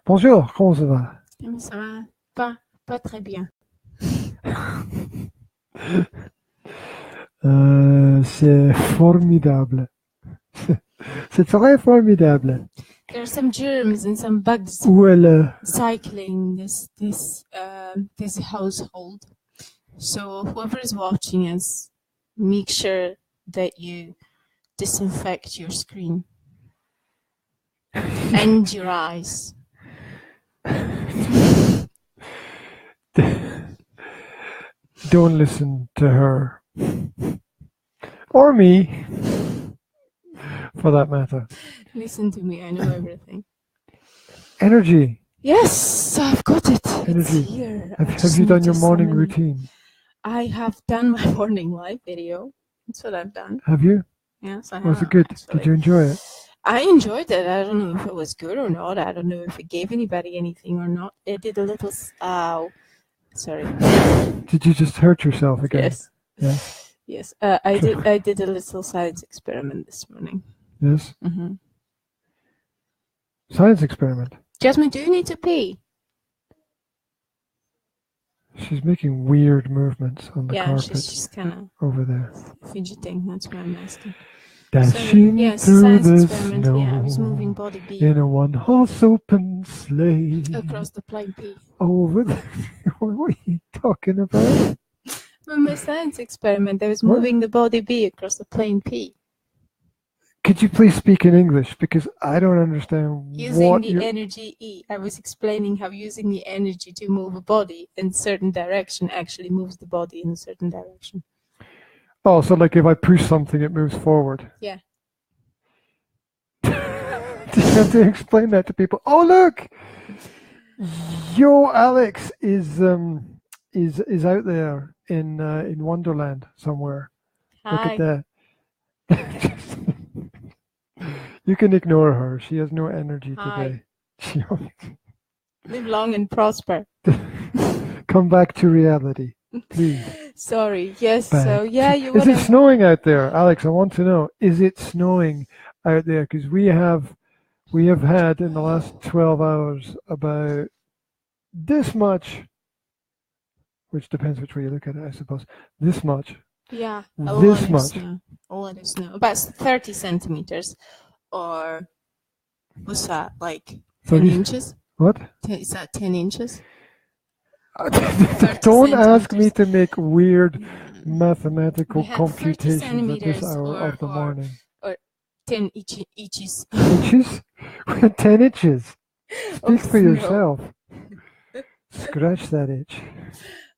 Bonjour, comment ça va? Ça va pas très bien. C'est formidable. C'est très formidable. There are some germs and some bugs Où est le... cycling this household. So whoever is watching us, make sure that you disinfect your screen and your eyes. Don't listen to her. Or me, for that matter. Listen to me, I know everything. Energy. Yes, I've got it. Energy. It's here. Have you done your morning routine? I have done my morning live video. That's what I've done. Have you? Yes, I have. Was it good? Actually. Did you enjoy it? I enjoyed it. I don't know if it was good or not. I don't know if it gave anybody anything or not. It did a little... sorry. Did you just hurt yourself again? Yes. Yeah. Yes. I did a little science experiment this morning. Yes. Mm-hmm. Science experiment. Jasmine, do you need to pee? She's making weird movements on the carpet. Yeah, she's kind of over there. Fidgeting. That's why I'm asking. Dashing yes, through science the experiment. snow Yeah, I was moving body B in a one-horse open sleigh across the plain P. over the... What are you talking about? With my science experiment, I was moving the body B across the plain P. Could you please speak in English? Because I don't understand using the energy E. I was explaining how using the energy to move a body in a certain direction actually moves the body in a certain direction. Oh, so like if I push something, it moves forward. Yeah. Do you have to explain that to people? Oh, look! Yo, Alex is out there in Wonderland somewhere. Hi. Look at that. You can ignore her. She has no energy today. Live long and prosper. Come back to reality, please. Sorry. Yes. Back so yeah, Is it snowing out there, Alex? I want to know. Is it snowing out there? Because we have had in the last 12 hours about this much, which depends which way you look at it, I suppose. This much. Yeah. This much. A lot of snow. About 30 centimeters. Or what's that, like 10 inches? What? Is that 10 inches? Don't ask me to make weird mathematical computations at this hour of the morning. Or 10 inches. Inches? 10 inches. Speak for yourself. Scratch that itch.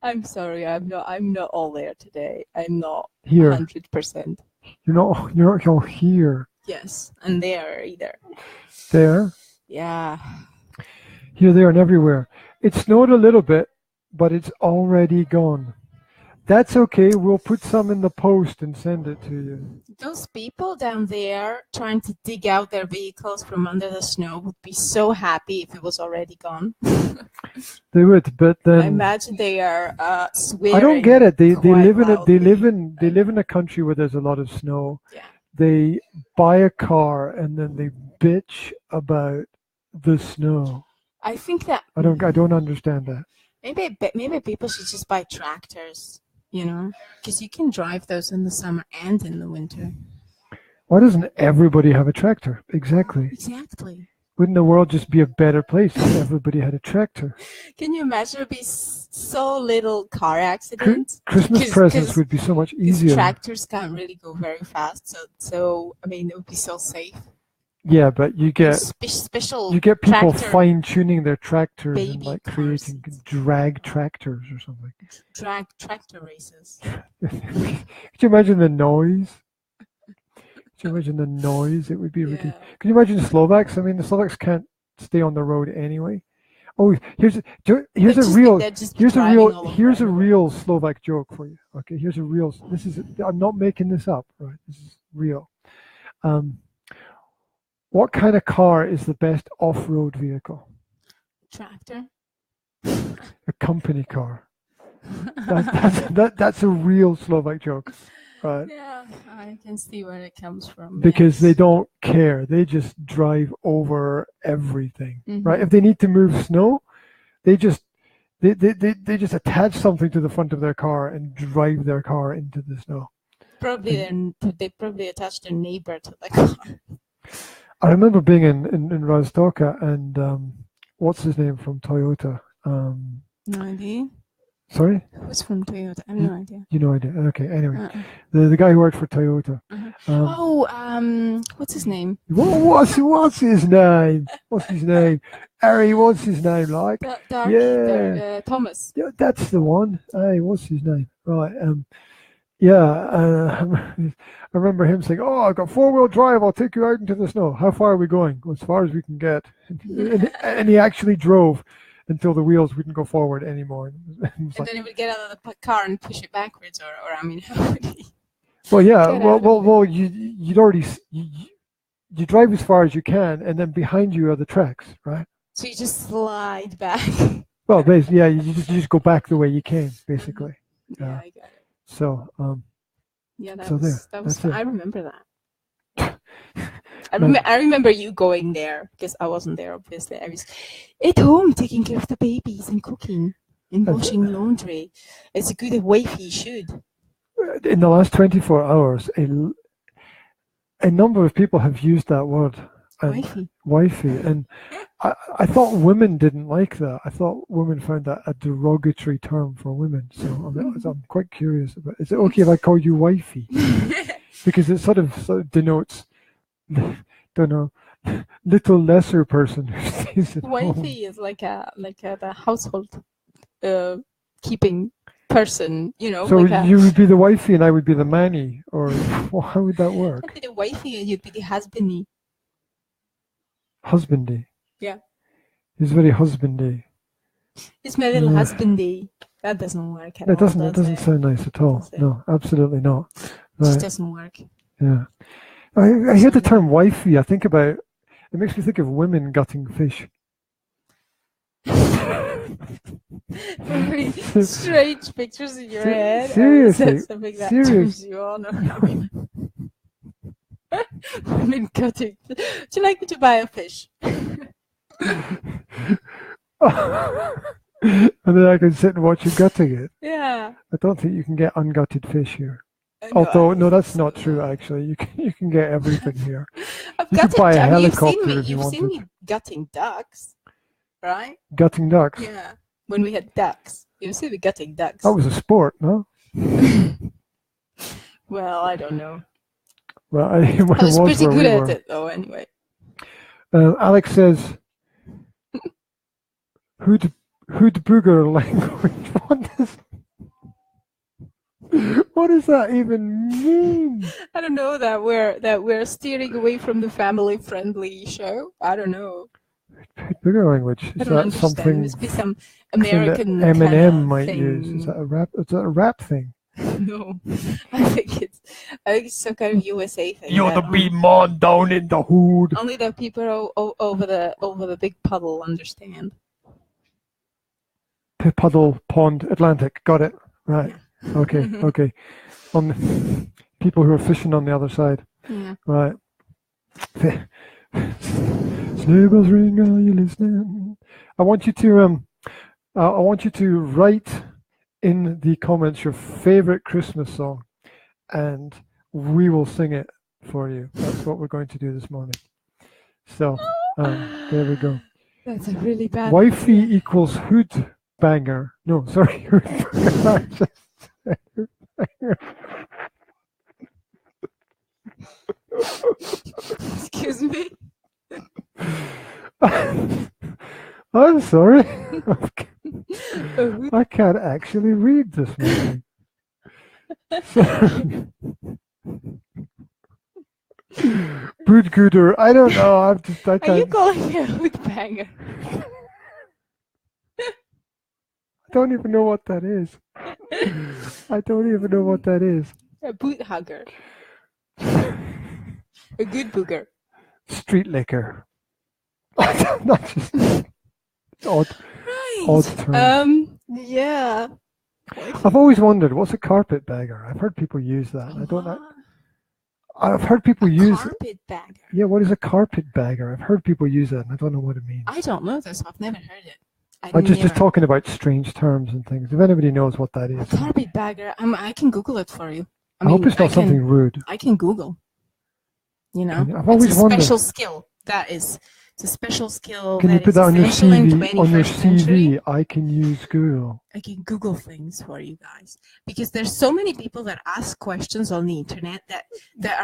I'm sorry, I'm not all there today. I'm not here. 100%. You're here. Yes, and there either. There? Yeah. Here, there, and everywhere. It snowed a little bit, but it's already gone. That's okay. We'll put some in the post and send it to you. Those people down there trying to dig out their vehicles from under the snow would be so happy if it was already gone. They would, but then I imagine they are swearing. I don't get it. They live in a country where there's a lot of snow. Yeah. They buy a car and then they bitch about the snow. I think that I don't understand that. Maybe people should just buy tractors, because you can drive those in the summer and in the winter. Why doesn't everybody have a tractor? Exactly. Exactly. Wouldn't the world just be a better place if everybody had a tractor? Can you imagine? It would be so little car accidents. Christmas presents would be so much easier. Tractors can't really go very fast, so I mean, it would be so safe. Yeah, but you get people fine-tuning their tractors and like creating drag tractors or something. Drag tractor races. Could you imagine the noise? Could you imagine the noise? It would be ridiculous. Can you imagine the Slovaks? I mean, the Slovaks can't stay on the road anyway. Oh, here's a real Slovak joke for you. Okay, here's a real. I'm not making this up. Right, this is real. What kind of car is the best off-road vehicle? Tractor. A company car. That's a real Slovak joke. right? Yeah, I can see where it comes from. Because they yes. don't care. They just drive over everything, right? Mhm. If they need to move snow, they just they just attach something to the front of their car and drive their car into the snow. Probably And they probably attached their neighbor to the car. I remember being in Rostoka and what's his name from Toyota? No idea. Sorry? Who's from Toyota? I have no idea. You know I did. Okay, anyway. Uh-uh. The guy who worked for Toyota. What's his name? What's his name? What's his name? Harry, what's his name like? Darky, Thomas. Yeah, that's the one. Hey, what's his name? Right. Yeah. I remember him saying, "Oh, I've got 4-wheel drive. I'll take you out into the snow. How far are we going? As far as we can get." And he actually drove until the wheels wouldn't go forward anymore. And then he would get out of the car and push it backwards, or I mean, how would he? Well, yeah. Get out of Well. You'd already you drive as far as you can, and then behind you are the tracks, right? So you just slide back. Well, basically, yeah. You just go back the way you came, basically. Yeah, I got it. So, Yeah, that so was that's fun. it. I remember that. I remember you going there because I wasn't there. Obviously, I was at home taking care of the babies and cooking and washing laundry. It's a good wifey should. In the last 24 hours, a number of people have used that word, wifey, and I thought women didn't like that. I thought women found that a derogatory term for women. So I'm quite curious about. Is it okay if I call you wifey? Because it sort of denotes, don't know, little lesser person who stays at home. Wifey is like the household keeping person, you know. So like you would be the wifey and I would be the manny, or well, how would that work? I'd be the wifey and you'd be the husbandy. Husbandy. Yeah. He's very husbandy. It's my little husbandy. That doesn't work at all. It doesn't sound nice at all. No, absolutely not. It just doesn't work. Yeah. I hear the term wifey. I think about it makes me think of women gutting fish. Very strange pictures in your head. Seriously. Something that turns you on. Women gutting. Would you like me to buy a fish? And then I can sit and watch you gutting it. Yeah. I don't think you can get ungutted fish here. Although, no, that's not true. Actually, you can get everything here. You can buy a helicopter if you You've seen wanted. me gutting ducks, right? Gutting ducks. Yeah. When we had ducks, you see me gutting ducks. That was a sport, no? Well, I don't know. Well, I was pretty good at it, though. Anyway. Alex says, "Hood booger language." What does that even mean? I don't know that we're steering away from the family-friendly show. I don't know. Hood booger language. Is that something? It must be some American Eminem might thing. use. Is that a rap? Is that a rap thing? No, I think it's some kind of USA thing. You're the big man down in the hood. Only the people over the big puddle understand. Puddle, pond, Atlantic. Got it. Right. Okay. Okay. On the people who are fishing on the other side. Yeah. Right. Sleigh bells ring. Are you listening? I want you to write in the comments your favorite Christmas song, and we will sing it for you. That's what we're going to do this morning. So there we go. That's a really bad. Wifey equals hood banger. No, sorry. Hood banger. Excuse me. I'm sorry. I can't actually read this morning. Bootgooter. I don't know. Are you calling me a hood banger? I don't even know what that is. I don't even know what that is. A boot hugger. A good booger. Street liquor. Not just odd. Right. Odd term. Yeah. I've always wondered, what's a carpetbagger? I've heard people use that. I don't know. I've heard people use carpetbagger. Yeah, what is a carpetbagger? I've heard people use that, and I don't know what it means. I don't know this. I've never heard it. I'm just talking about strange terms and things. If anybody knows what that is. Carpetbagger. I can Google it for you. I hope it's not something rude. I can Google. You know, I've always wondered. It's a special skill. That is. It's a special skill. Can you put that on your CV? On your CV, I can use Google. I can Google things for you guys because there's so many people that ask questions on the internet that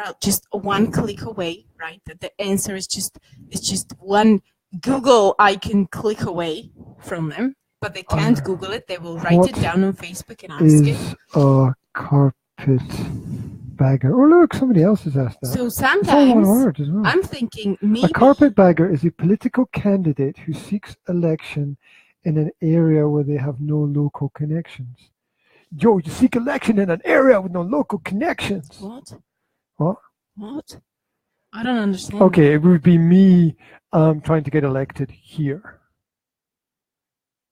are just one click away, right? That the answer is just one Google icon click away from them, but they can't Google it. They will write it down on Facebook and ask it. Is a carpetbagger? Oh look, somebody else has asked that. So sometimes one word as well. I'm thinking maybe a carpetbagger is a political candidate who seeks election in an area where they have no local connections. Yo, you seek election in an area with no local connections. What? What? What? I don't understand. Okay, it would be me trying to get elected here.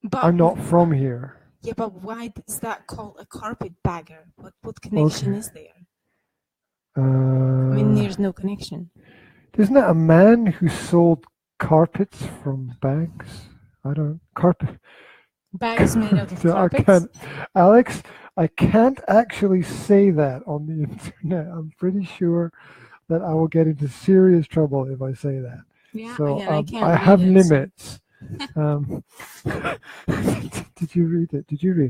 But I'm not from here. Yeah, but why is that called a carpetbagger? What connection is there? I mean, there's no connection. Isn't that a man who sold carpets from bags? I don't carpet. Bags made out of carpets? Alex, I can't actually say that on the internet. I'm pretty sure that I will get into serious trouble if I say that. Yeah, so again, I have limits. Did you read it?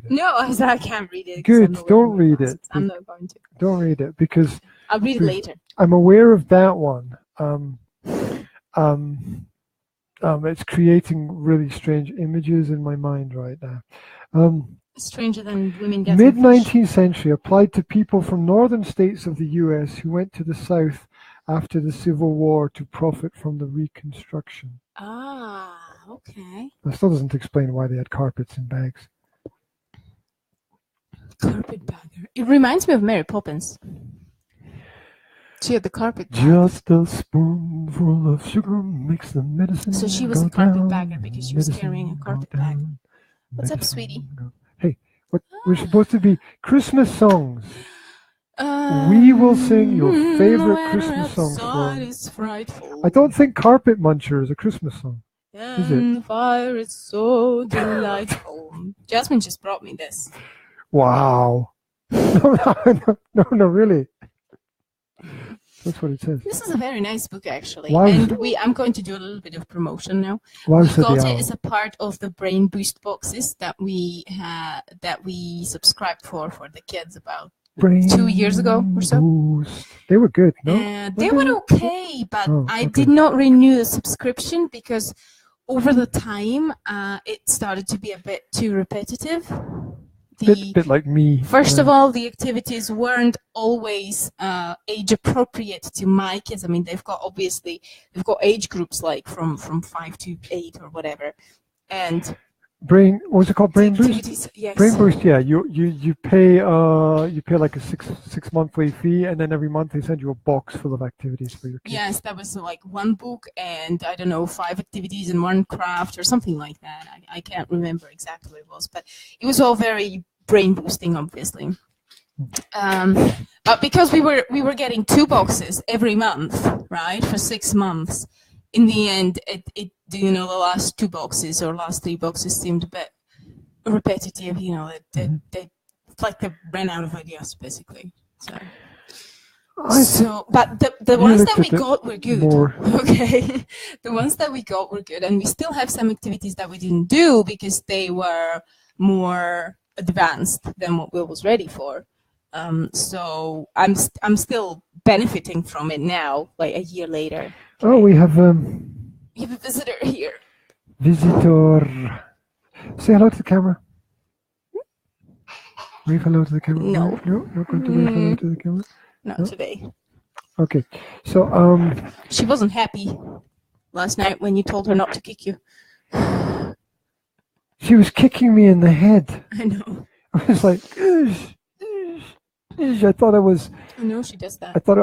No, I can't read it. Good, don't read it. I'm not going to. Don't read it because I'll read it later. I'm aware of that one. It's creating really strange images in my mind right now. Stranger than women getting Mid-19th century applied to people from northern states of the U.S. who went to the South after the Civil War to profit from the Reconstruction. Ah, okay. That still doesn't explain why they had carpets in bags. Carpetbagger. It reminds me of Mary Poppins. She had the carpet bag. Just a spoonful of sugar makes the medicine. So she was a carpetbagger because she was carrying a carpet bag. What's up, sweetie? Hey, we're supposed to be Christmas songs. We will sing your favorite Christmas song for I don't think Carpet Muncher is a Christmas song. Is it? Fire is so delightful. Jasmine just brought me this. Wow. No, really. That's what it says. This is a very nice book, actually. Why I'm going to do a little bit of promotion now. We got it as a part of the Brain Boost boxes that we subscribed for the kids about 2 years ago or so. Boost. They were good, no? They were okay, but I did not renew the subscription because over the time it started to be a bit too repetitive. Bit like me. First of all, the activities weren't always age appropriate to my kids. I mean, they've got age groups like from 5 to 8 or whatever, and what's it called? Brain Boost. Yes. Brain Boost. Yeah, you pay like a six monthly fee, and then every month they send you a box full of activities for your kids. Yes, that was like one book and I don't know 5 activities and 1 craft or something like that. I can't remember exactly what it was, but it was all very brain boosting, obviously. But because we were getting 2 boxes every month, right, for 6 months. In the end, the last 2 boxes or last 3 boxes seemed a bit repetitive. They ran out of ideas basically. But the ones that we got were good. Okay, the ones that we got were good, and we still have some activities that we didn't do because they were more advanced than what Will was ready for. So I'm still benefiting from it now, like a year later. Oh, we have a visitor here. Visitor. Say hello to the camera. Wave hello to the camera. No. No, not going to wave hello to the camera. Not today. Okay, so she wasn't happy last night when you told her not to kick you. She was kicking me in the head. I know. I was like, I thought I was. I know she does that. I thought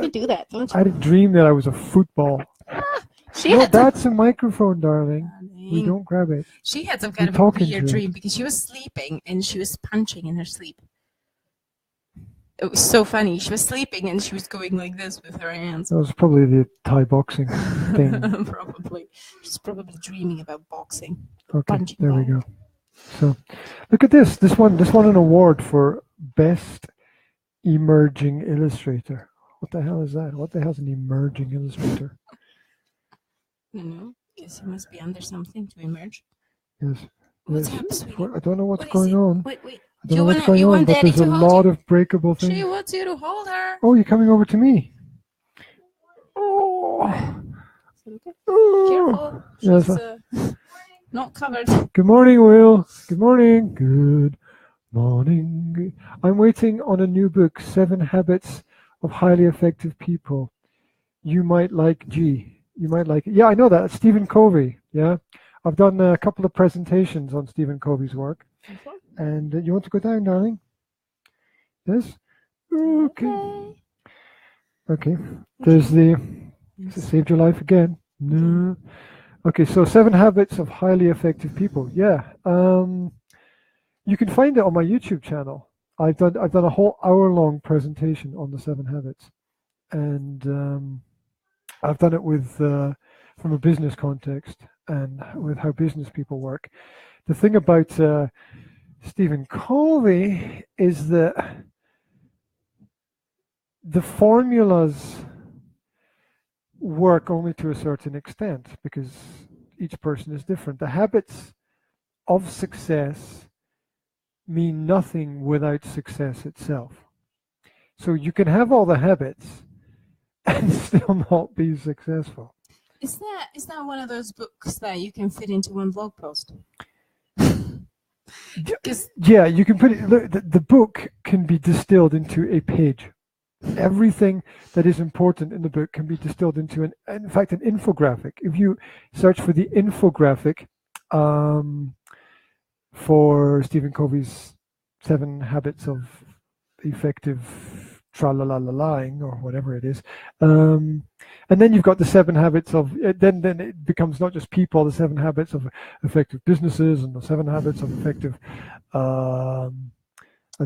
you do that, don't you? I had a dream that I was a football. That's a microphone, darling. We don't grab it. She had some kind of a weird dream because she was sleeping and she was punching in her sleep. It was so funny. She was sleeping and she was going like this with her hands. That was probably the Thai boxing thing. Probably. She's probably dreaming about boxing. Okay, there we go. So, look at this. This won an award for Best Emerging Illustrator. What the hell is that? What the hell is an emerging illustrator? I don't know. Guess he must be under something to emerge. Yes. What's up, sweetie? I don't know what's going on. Wait. I don't know what's going on, but there's a lot of breakable things. She wants you to hold her. Oh, you're coming over to me. Oh. Careful. She's not covered. Good morning, Will. Good morning. Good morning. I'm waiting on a new book, 7 Habits of Highly Effective People. You might like G. You might like it. Yeah, I know that. Stephen Covey. Yeah. I've done a couple of presentations on Stephen Covey's work. And you want to go down, darling? Yes? Okay. Okay. There's the... Saved your life again. No. Okay, so 7 Habits of Highly Effective People. Yeah. You can find it on my YouTube channel. I've done a whole hour-long presentation on the 7 habits. And I've done it with from a business context and with how business people work. The thing about Stephen Covey is that the formulas work only to a certain extent because each person is different. The habits of success mean nothing without success itself. So you can have all the habits and still not be successful. Is that one of those books that you can fit into one blog post? Yeah, you can put it. Look, the book can be distilled into a page. Everything that is important in the book can be distilled into in fact, an infographic. If you search for the infographic for Stephen Covey's 7 Habits of Effective Tra-la-la-la-lying or whatever it is, and then you've got the 7 habits of. Then it becomes not just people. The 7 habits of effective businesses and the 7 habits of effective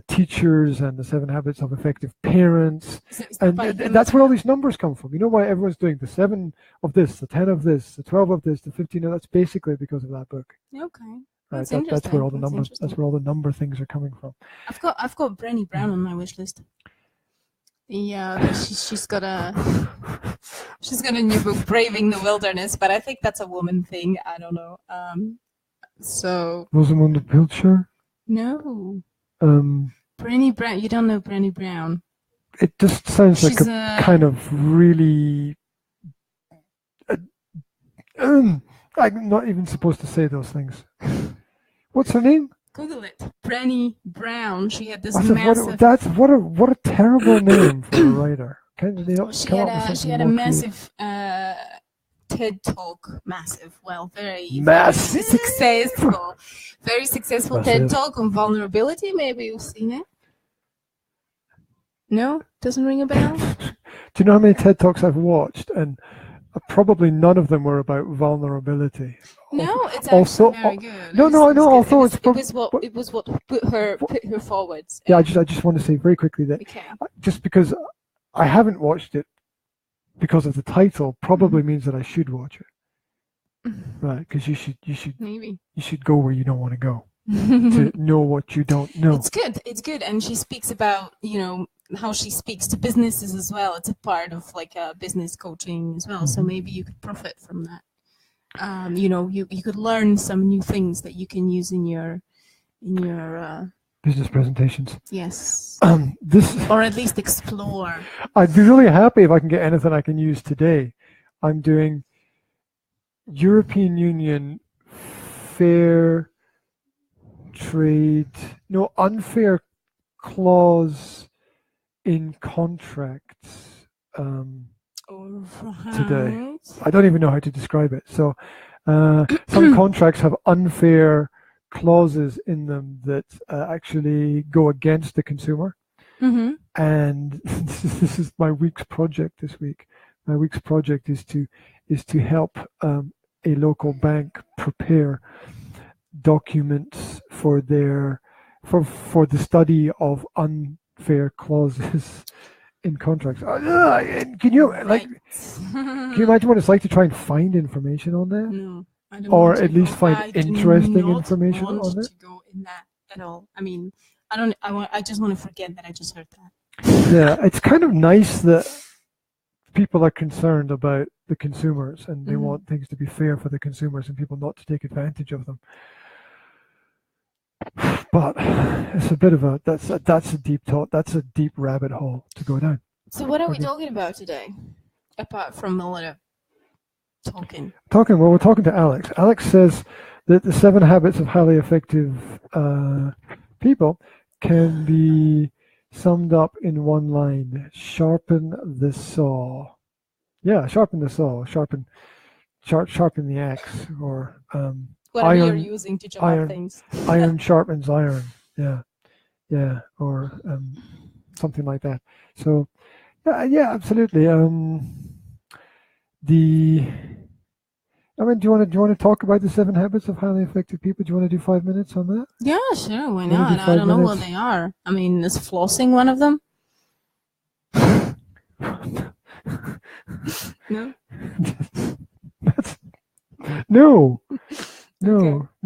teachers and the 7 habits of effective parents, and that's where all these numbers come from. You know why everyone's doing the 7 of this, the 10 of this, the 12 of this, the 15 of that's basically because of that book. Okay. Right, that's where all the numbers. That's where all the number things are coming from. I've got Brené Brown on my wish list. Yeah, she's got a new book, Braving the Wilderness, but I think that's a woman thing. I don't know. So Rosamund Pilcher? No. Brené Brown. You don't know Brené Brown? It just sounds like a kind of really. I'm not even supposed to say those things. What's her name? Google it. Brené Brown. She had this massive. What a terrible name for a writer. She had a massive TED Talk. Very successful. Very successful massive. TED Talk on vulnerability. Maybe you've seen it. No, doesn't ring a bell. Do you know how many TED Talks I've watched? And probably none of them were about vulnerability. No, it's actually very good. No, I know. Although it was what put her forwards. Yeah, I just want to say very quickly that just because I haven't watched it because of the title probably means that I should watch it. Right, because you should go where you don't want to go to know what you don't know. It's good, and she speaks about how she speaks to businesses as well. It's a part of like business coaching as well. Mm-hmm. So maybe you could profit from that. You could learn some new things that you can use in your business presentations. Yes. Or at least explore. I'd be really happy if I can get anything I can use today. I'm doing European Union unfair clause in contracts today. I don't even know how to describe it. So some contracts have unfair clauses in them that actually go against the consumer. Mm-hmm. And this is my week's project this week. My week's project is to help a local bank prepare documents for their for the study of unfair clauses in contracts. Can you imagine what it's like to try and find information on that? No, I don't or want to at least go. find I do interesting not information want on it? to go in that at all. I mean, I just want to forget that I just heard that. Yeah, it's kind of nice that people are concerned about the consumers and they want things to be fair for the consumers and people not to take advantage of them. But it's a bit of a that's a deep thought. That's a deep rabbit hole to go down. So what are we talking about today, apart from a lot of talking? Well, we're talking to Alex. Alex says that the 7 habits of highly effective people can be summed up in one line: sharpen the saw. Yeah, sharpen the saw. Sharpen the axe, or whatever iron, you're using to chop up things. Iron sharpens iron. Yeah, or something like that. So, yeah, absolutely. Do you want to talk about the 7 habits of highly effective people? Do you want to do 5 minutes on that? Yeah, sure. Why not? I don't know what they are. I mean, is flossing one of them? No. No.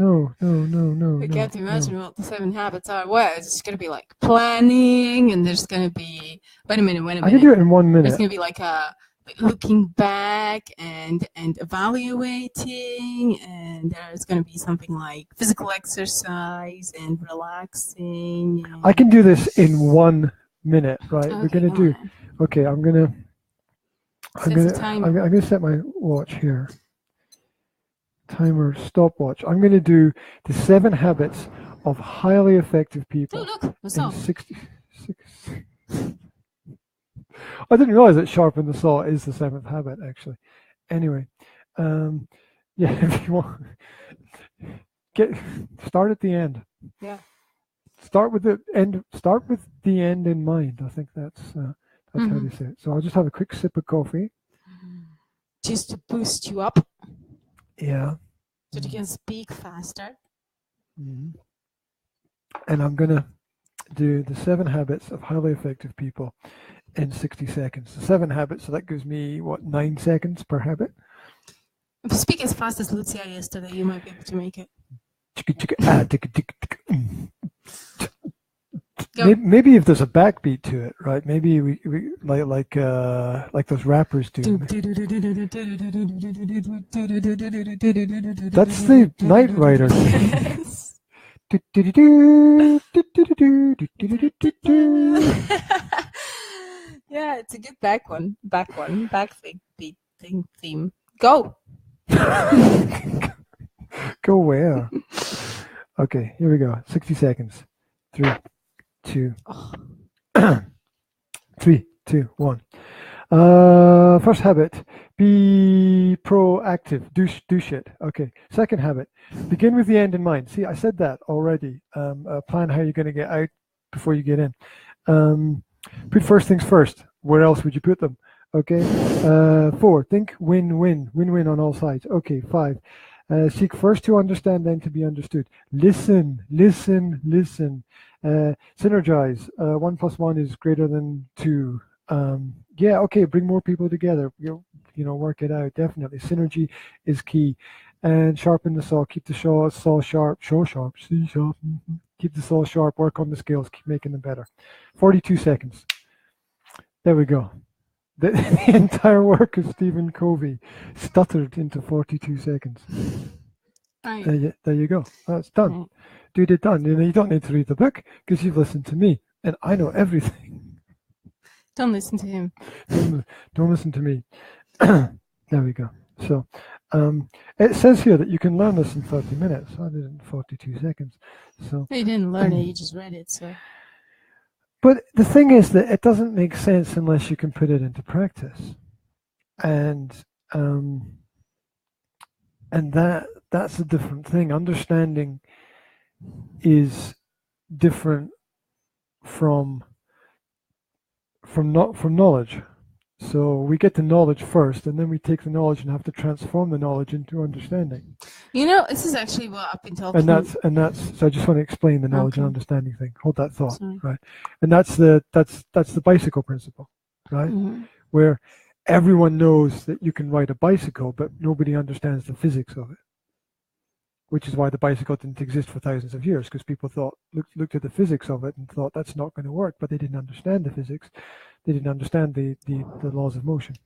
I can't imagine what the 7 habits are. Well, it's going to be like planning, and there's going to be. Wait a minute. I can do it in 1 minute. There's going to be like looking back and evaluating, and there's going to be something like physical exercise and relaxing. And... I can do this in 1 minute, right? Okay, we're going to do. Okay, I'm going to set my watch here. Timer stopwatch. I'm going to do the 7 habits of highly effective people. Oh, look, the saw. 66. I didn't realize that sharpen the saw is the 7th habit, actually. Anyway, yeah, if you want, start at the end. Yeah. Start with the end. Start with the end in mind. I think that's how they say it. So I'll just have a quick sip of coffee. Just to boost you up. Yeah. So you can speak faster. Mm-hmm. And I'm going to do the 7 habits of highly effective people in 60 seconds. 7 habits, so that gives me, 9 seconds per habit? If you speak as fast as Lucia yesterday, you might be able to make it. Maybe if there's a backbeat to it, right? Maybe we like those rappers do. That's the Knight Rider. Yeah, it's a good back theme. Go. Go where? Okay, here we go. 60 seconds. 3, 2, 3, 2, 1. First habit: be proactive. Do shit. Okay. Second habit: begin with the end in mind. See, I said that already. Plan how you're going to get out before you get in. Put first things first. Where else would you put them? Okay. 4, think win-win. Win-win on all sides. Okay. 5, seek first to understand, then to be understood. Listen. Synergize. 1 + 1 is greater than 2. Yeah, okay, bring more people together. Work it out. Definitely. Synergy is key. And sharpen the saw. Keep the saw sharp. C sharp. Keep the saw sharp. Work on the skills. Keep making them better. 42 seconds. There we go. The entire work of Stephen Covey stuttered into 42 seconds. Right. There you go. That's done. Right. Dude, it's done. You don't need to read the book because you've listened to me and I know everything. Don't listen to him. Don't listen to me. There we go. So it says here that you can learn this in 30 minutes. I did it in 42 seconds. So You didn't learn it, you just read it. So. But the thing is that it doesn't make sense unless you can put it into practice. And that's a different thing. Understanding is different from knowledge. So we get the knowledge first, and then we take the knowledge and have to transform the knowledge into understanding. You know, this is actually what I've been talking. And that's. So I just want to explain the knowledge and understanding thing. Hold that thought, Sorry. right? And that's the bicycle principle, right? Mm-hmm. Where everyone knows that you can ride a bicycle, but nobody understands the physics of it. Which is why the bicycle didn't exist for thousands of years, because people looked at the physics of it and thought that's not going to work, but they didn't understand the physics. They didn't understand the laws of motion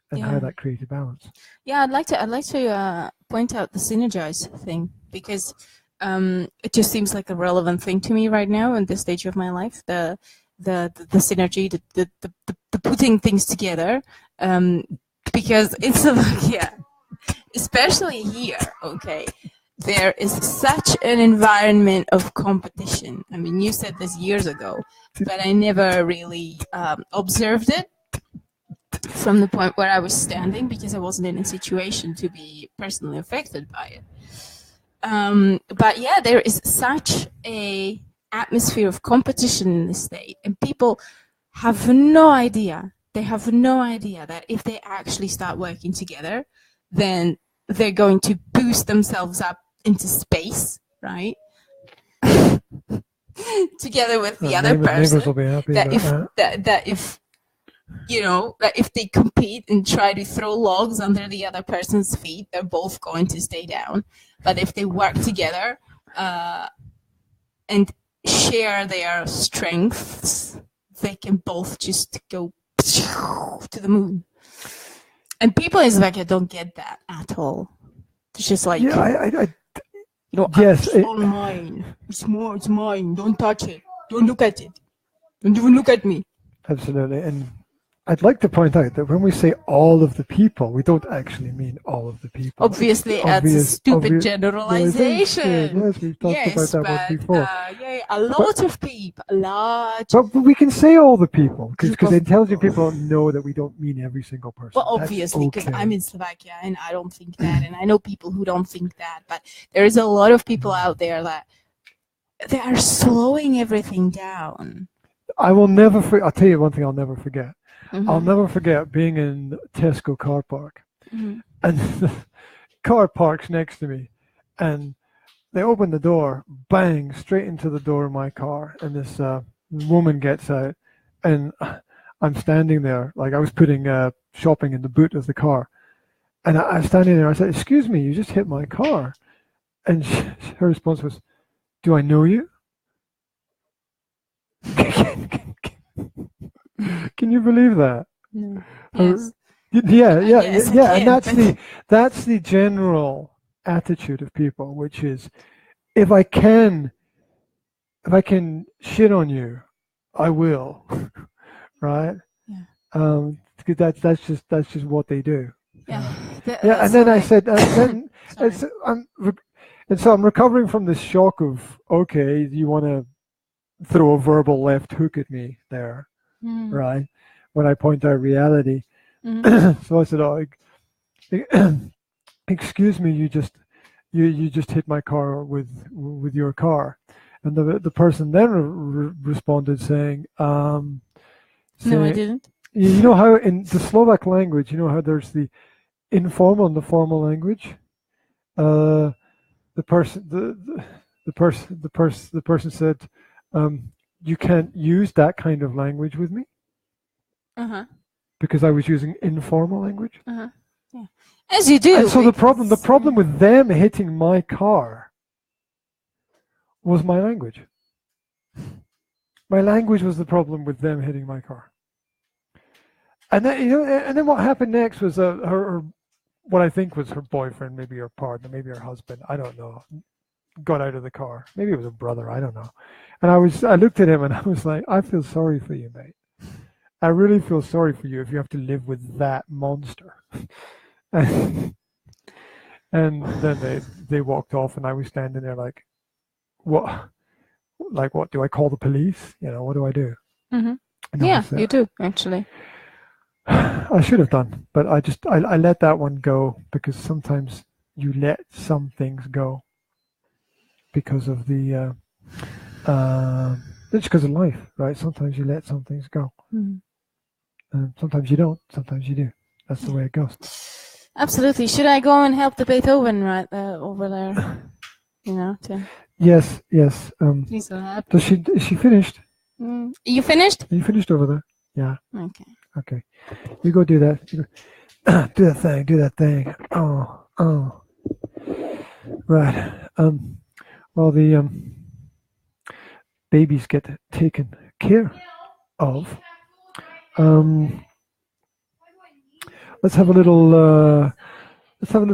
and how that created balance. Yeah, I'd like to point out the synergize thing, because it just seems like a relevant thing to me right now in this stage of my life. The synergy, the putting things together, because it's like especially here. Okay. There is such an environment of competition. I mean, you said this years ago, but I never really observed it from the point where I was standing, because I wasn't in a situation to be personally affected by it. But yeah, there is such a atmosphere of competition in the state, and people have no idea. They have no idea that if they actually start working together, then they're going to boost themselves up into space, right? Together with the other person. Will be happy that if you know, that if they compete and try to throw logs under the other person's feet, they're both going to stay down. But if they work together and share their strengths, they can both just go to the moon. And people is like, I don't get that at all. It's just like, you know, yes, it's all mine. It's mine. Don't touch it. Don't look at it. Don't even look at me. Absolutely. And I'd like to point out that when we say all of the people, we don't actually mean all of the people. Obviously, that's a stupid generalization. Yes, we've talked about that one before. A lot of people. But we can say all the people, because intelligent people know that we don't mean every single person. Well, obviously, because I'm in Slovakia and I don't think that, and I know people who don't think that. But there is a lot of people out there that they are slowing everything down. I'll tell you one thing I'll never forget. Mm-hmm. I'll never forget being in Tesco car park, and the car parks next to me, and they open the door, bang, straight into the door of my car, and this woman gets out, and I'm standing there, like I was putting shopping in the boot of the car, and I'm standing there, I said, excuse me, you just hit my car, and her response was, do I know you? Can you believe that? No. Yes. Yeah, and that's the general attitude of people, which is, if I can shit on you, I will, right? Yeah. That's just what they do. Yeah. And then I said, and so I'm recovering from this shock of, okay, you want to throw a verbal left hook at me there. Right, when I point out reality. So I said, excuse me, you just hit my car with your car, and the person then responded saying, no, I didn't. You know how in the Slovak language, you know how there's the informal and the formal language. The person said, you can't use that kind of language with me. Because I was using informal language. Yeah. As you do. And so the problem with them hitting my car was my language. My language was the problem with them hitting my car. And then, and then what happened next was her what I think was her boyfriend, maybe her partner, maybe her husband, I don't know, got out of the car. Maybe it was a brother, I don't know. And I looked at him and I was like, I feel sorry for you, mate. I really feel sorry for you if you have to live with that monster. And then they walked off, and I was standing there like, what? Like, what? Do I call the police? What do I do? Yeah, you do, actually. I should have done, but I let that one go, because sometimes you let some things go because of the it's because of life, right? Sometimes you let some things go. Sometimes you don't. Sometimes you do. That's the way it goes. Absolutely. Should I go and help the Beethoven right over there? You know, to Yes. be so happy. Is she finished? You finished? Are you finished over there? Yeah. Okay. You go do that. Do that thing. Oh. Right. Well, the babies get taken care of. Let's have a little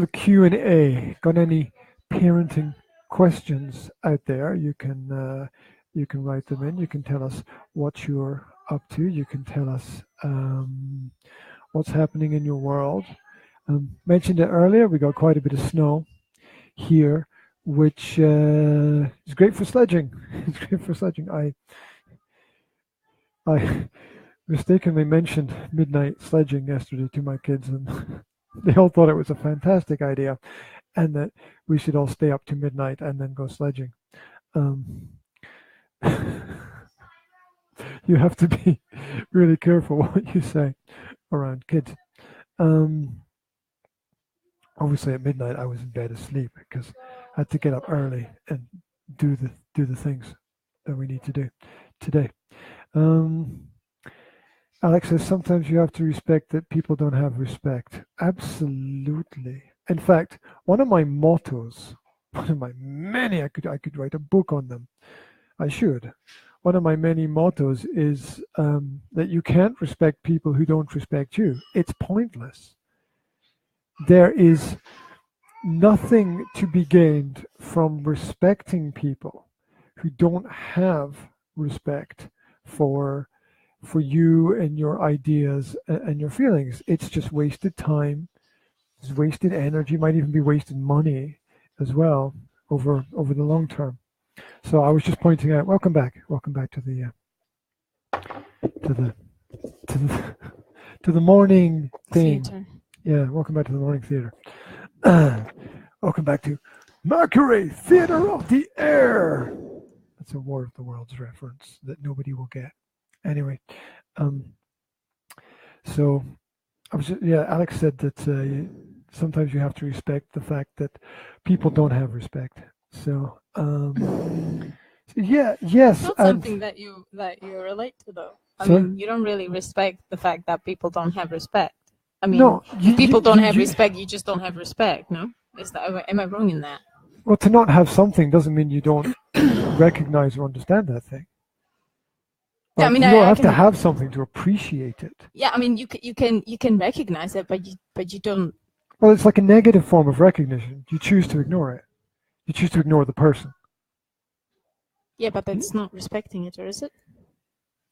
Q&A. Got any parenting questions out there? You can write them in. You can tell us what you're up to. You can tell us what's happening in your world. Mentioned it earlier. We got quite a bit of snow here, which is great for sledging. It's great for sledging. I mistakenly mentioned midnight sledging yesterday to my kids, and they all thought it was a fantastic idea, and that we should all stay up to midnight and then go sledging. You have to be really careful what you say around kids. Obviously, at midnight I was in bed asleep because I had to get up early and do the things that we need to do today. Alex says sometimes you have to respect that people don't have respect. Absolutely. In fact, one of my mottos, one of my many, I could write a book on them. I should. One of my many mottos is that you can't respect people who don't respect you. It's pointless. There is nothing to be gained from respecting people who don't have respect for you and your ideas and your feelings. It's just wasted time. It's wasted energy. Might even be wasted money as well over the long term. So I was just pointing out. Welcome back to the morning thing. Theater. Yeah, welcome back to the morning theater. Welcome back to Mercury Theater of the Air. That's a War of the Worlds reference that nobody will get. Anyway, so Alex said that sometimes you have to respect the fact that people don't have respect. So yes. It's not something that you relate to, though. I mean, you don't really respect the fact that people don't have respect. I mean, no, if people don't have respect, you just don't have respect, no? Am I wrong in that? Well, to not have something doesn't mean you don't recognize or understand that thing. Yeah, I mean, you don't have to have something to appreciate it. Yeah, I mean, you can recognize it, but you don't. Well, it's like a negative form of recognition. You choose to ignore it. You choose to ignore the person. Yeah, but that's not respecting it, or is it?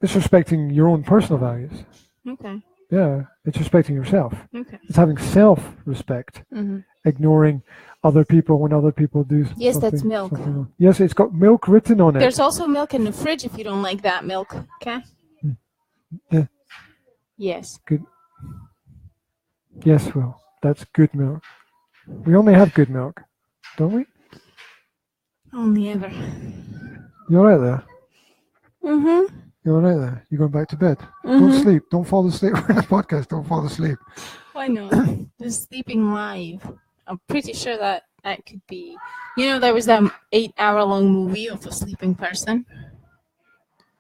It's respecting your own personal values. Okay. Yeah, it's respecting yourself. Okay. It's having self-respect, ignoring other people when other people do something. Yes, that's milk. Yes, it's got milk written on it. There's also milk in the fridge if you don't like that milk, okay? Yeah. Yes. Good. Yes, well, that's good milk. We only have good milk, don't we? Only ever. You all right there? Mm-hmm. You all right there? You going back to bed? Don't sleep. Don't fall asleep. We're in a podcast. Don't fall asleep. Why not? Just sleeping live. I'm pretty sure that could be. You know, there was that 8-hour-long movie of a sleeping person.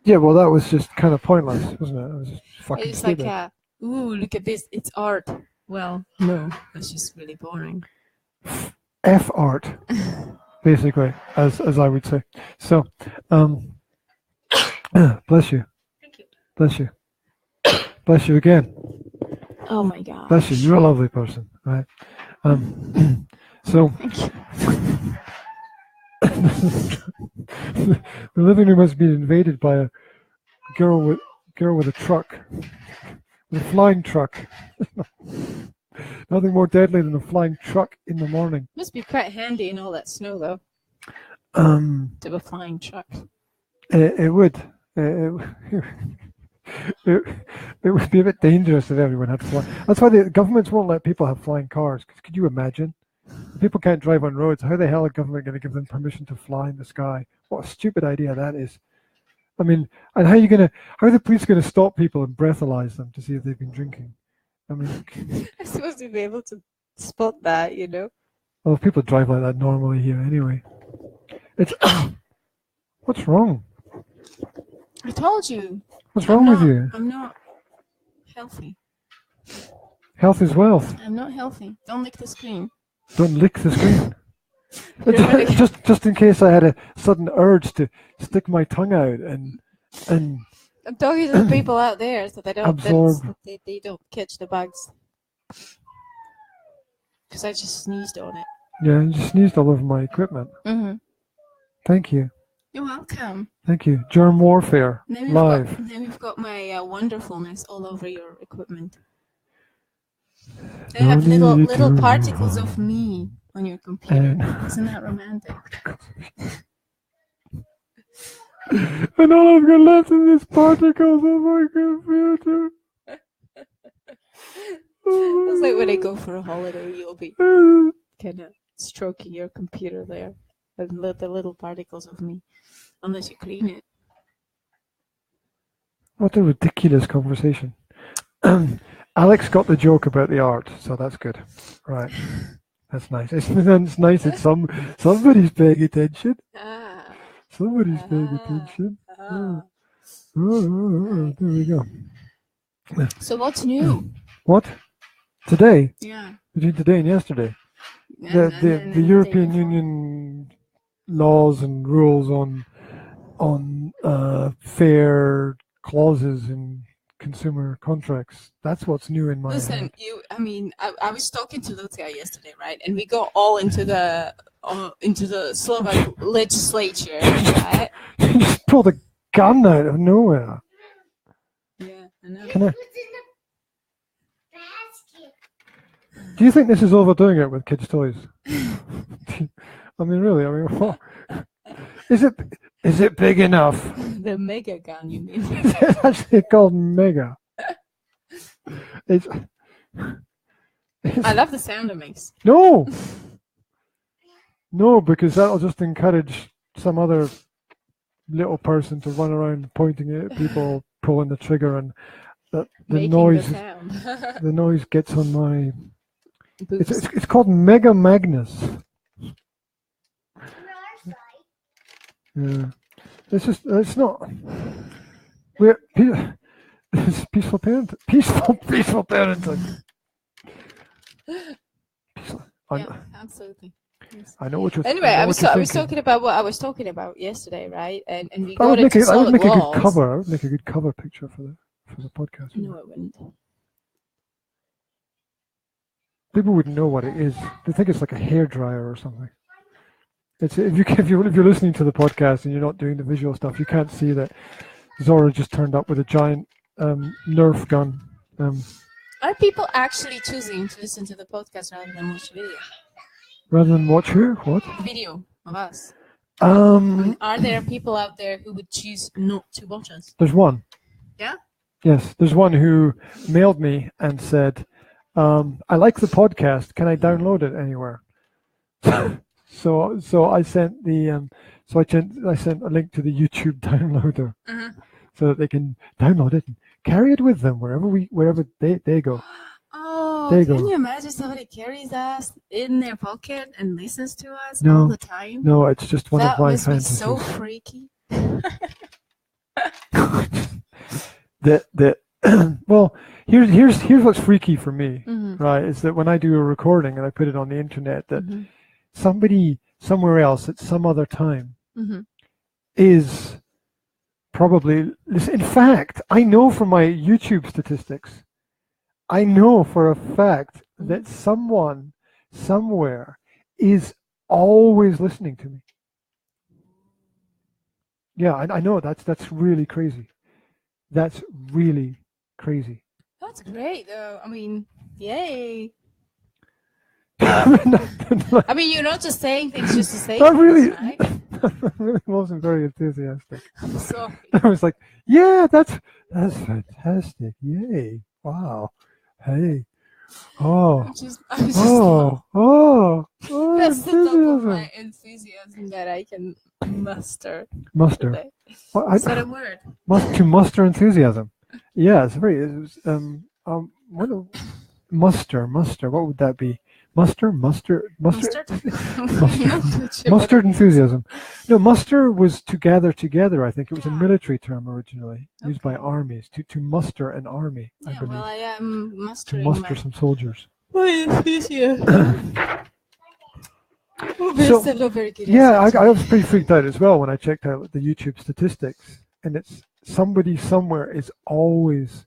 Yeah, well, that was just kind of pointless, wasn't it? It was just fucking It's stupid. like, ooh, look at this. It's art. Well, no, that's just really boring. F art, basically, as I would say. So, bless you. Thank you. Bless you. Bless you again. Oh my God. Bless you. You're a lovely person, right? So the living room has been invaded by a girl with a truck, with a flying truck. Nothing more deadly than a flying truck in the morning. Must be quite handy in all that snow, though. To have a flying truck. It would. It would be a bit dangerous if everyone had to fly. That's why the governments won't let people have flying cars. Could you imagine? If people can't drive on roads, how the hell is the government going to give them permission to fly in the sky? What a stupid idea that is. I mean, and how are the police gonna stop people and breathalyze them to see if they've been drinking? I mean, I'm supposed to be able to spot that, you know. well, people drive like that normally here anyway. It's what's wrong? I told you. What's wrong with you? I'm not healthy. Health is wealth. I'm not healthy. Don't lick the screen. Don't lick the screen. Really? just in case I had a sudden urge to stick my tongue out and I'm talking to the people out there so they don't absorb. they don't catch the bugs. Because I just sneezed on it. Yeah, you just sneezed all over my equipment. Mm-hmm. Thank you. You're welcome. Thank you. Germ warfare live. Then we've got my wonderfulness all over your equipment. They No have need little to particles of me on your computer. And- Isn't that romantic? And all I've got left is these particles on my computer. It's like when I go for a holiday, you'll be kind of stroking your computer there. And the little particles of me. Unless you clean it. What a ridiculous conversation. Alex got the joke about the art, so that's good. Right. That's nice. It's nice that somebody's paying attention. Somebody's paying attention. Oh, there we go. So what's new? What? Today? Yeah. Between today and yesterday? The European Union laws and rules on fair clauses in consumer contracts. That's what's new in my Listen, I was talking to Lucia yesterday, right? And we got all into the Slovak legislature, right? You just pulled a gun out of nowhere. Yeah, I know. Can I? Do you think this is overdoing it with kids' toys? I mean, really? I mean, what? Is it big enough? The mega gun, you mean? It's actually called Mega. It's I love the sound it makes. No, because that'll just encourage some other little person to run around pointing it at people, pulling the trigger, and the noise. The noise gets on my. It's called Mega Magnus. Yeah, it's not. It's peaceful parenting. Peaceful parenting. Yeah, absolutely. Yes. I know what you're. Anyway, I was talking about what I was talking about yesterday, right? And we got into I would make solid a walls. good cover. I would make a good cover picture for the podcast. No, I wouldn't. People wouldn't know what it is. They think it's like a hairdryer or something. It's if you're listening to the podcast and you're not doing the visual stuff, you can't see that Zora just turned up with a giant Nerf gun. Are people actually choosing to listen to the podcast rather than watch video? Rather than watch who? What? Video of us. Are there people out there who would choose not to watch us? There's one. Yeah? Yes, there's one who mailed me and said, I like the podcast. Can I download it anywhere? So I sent I sent a link to the YouTube downloader so that they can download it and carry it with them wherever they go. Oh, there you can go. you imagine somebody carries us in their pocket and listens to us No, all the time? No, it's just one of my fantasies. fantasies. That must be so freaky. Well, here's what's freaky for me, Mm-hmm. right? Is that when I do a recording and I put it on the internet, that somebody somewhere else at some other time is probably. In fact, I know from my YouTube statistics, I know for a fact that someone somewhere is always listening to me. Yeah, I know that's really crazy. That's really crazy. That's great, though. I mean, yay. I mean, you're not just saying things just to say That really, things, right? that really wasn't very enthusiastic. I'm sorry. I was like, yeah, that's fantastic. Yay. Wow. Hey. Oh. I was just that's the top of enthusiasm. my enthusiasm that I can muster. Muster. Today. Well, Is that a word? To muster enthusiasm. Yeah, it's very. Muster. What would that be? Mustard enthusiasm. No, muster was to gather together. I think it was a military term originally, used by armies to muster an army. I believe. Well, I am mustering to muster some soldiers. my enthusiasm. I was pretty freaked out as well when I checked out the YouTube statistics, and it's somebody somewhere is always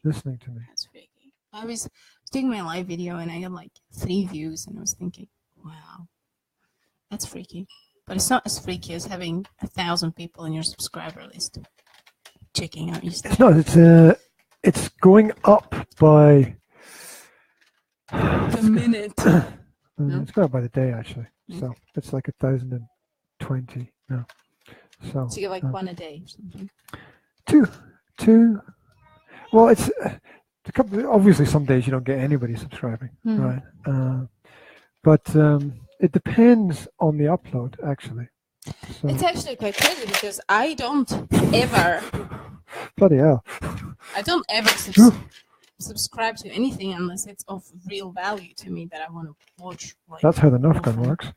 listening to me. That's freaky. I was doing my live video and I had like 3 views, and I was thinking, wow, that's freaky. But it's not as freaky as having 1,000 people in your subscriber list checking out your stuff. It's not. It's going up by the minute. It's going up by the day actually. So it's like 1,020 now. So you get like 1 a day or something. 2. Well, it's obviously some days you don't get anybody subscribing, right? But it depends on the upload actually. So. It's actually quite crazy because I don't ever. Bloody hell. I don't ever subscribe to anything unless it's of real value to me that I want to watch. Like, that's how the Nerf gun works.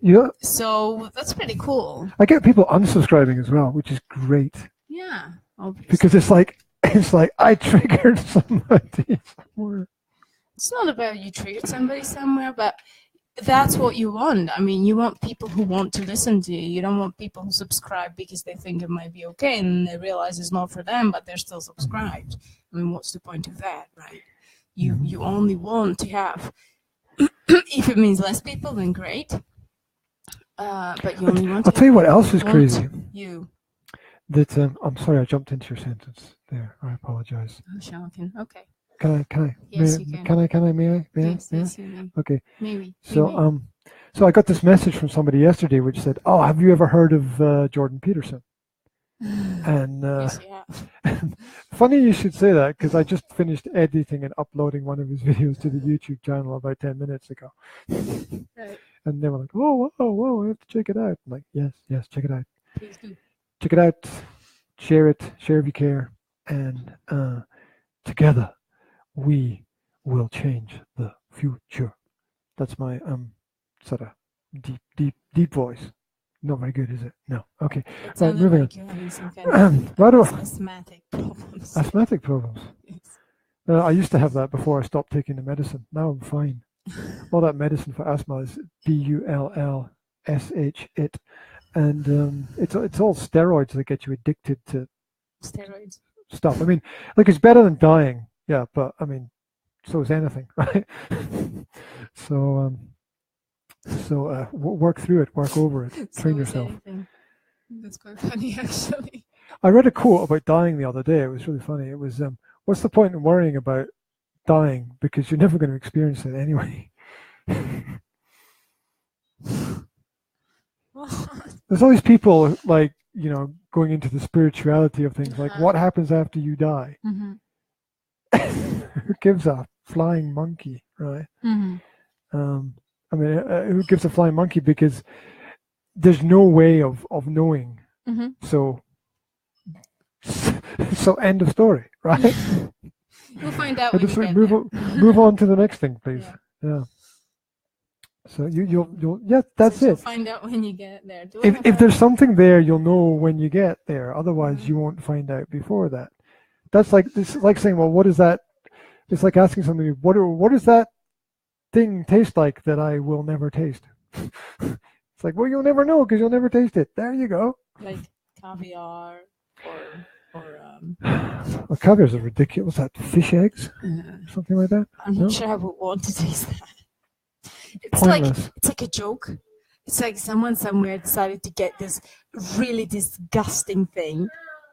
Yeah. So that's pretty cool. I get people unsubscribing as well, which is great. Yeah, obviously. Because it's like I triggered somebody somewhere. It's not about you triggered somebody somewhere, but that's what you want. I mean, you want people who want to listen to you. You don't want people who subscribe because they think it might be okay and they realize it's not for them, but they're still subscribed. I mean, what's the point of that, right? You only want to have, if it means less people, then great. But you only want. I'll tell you what else is crazy. That I'm sorry, I jumped into your sentence there. I apologize. Oh, shocking. Okay. Can I? Yes, you can. May I? Yes, you may. Okay. Maybe. So I got this message from somebody yesterday which said, "Oh, have you ever heard of Jordan Peterson?" And yes, funny you should say that because I just finished editing and uploading one of his videos to the YouTube channel about 10 minutes ago. Right. And they were like, "Oh, whoa, I have to check it out." I'm like, yes, check it out. Please do. Check it out. Share if you care, and together we will change the future. That's my sort of deep voice. Not very good, is it? No. Okay. Right, moving on. You're having some kind of asthmatic problems. Asthmatic problems. Yes. I used to have that before I stopped taking the medicine. Now I'm fine. All that medicine for asthma is BULLSH it, and it's all steroids that get you addicted to steroids stuff. I mean, like it's better than dying. Yeah, but I mean, so is anything, right? So work through it, work over it, train yourself. That's quite funny, actually. I read a quote about dying the other day. It was really funny. It was, what's the point in worrying about dying because you're never going to experience it anyway? There's all these people like, going into the spirituality of things, like what happens after you die? Who gives a flying monkey, right? I mean, who gives a flying monkey? Because there's no way of knowing. So end of story, right? You'll find out when you get move on to the next thing, please. Yeah. So you'll that's it. You'll find out when you get there. If there's something there, you'll know when you get there. Otherwise, you won't find out before that. That's like saying, well, what is that? It's like asking somebody, what does that thing taste like that I will never taste? It's like, well, you'll never know because you'll never taste it. There you go. Like caviar or well, caviar is ridiculous. What's that? Fish eggs? Something like that? I'm not sure I would want to taste that. It's Pointless. It's like a joke. It's like someone somewhere decided to get this really disgusting thing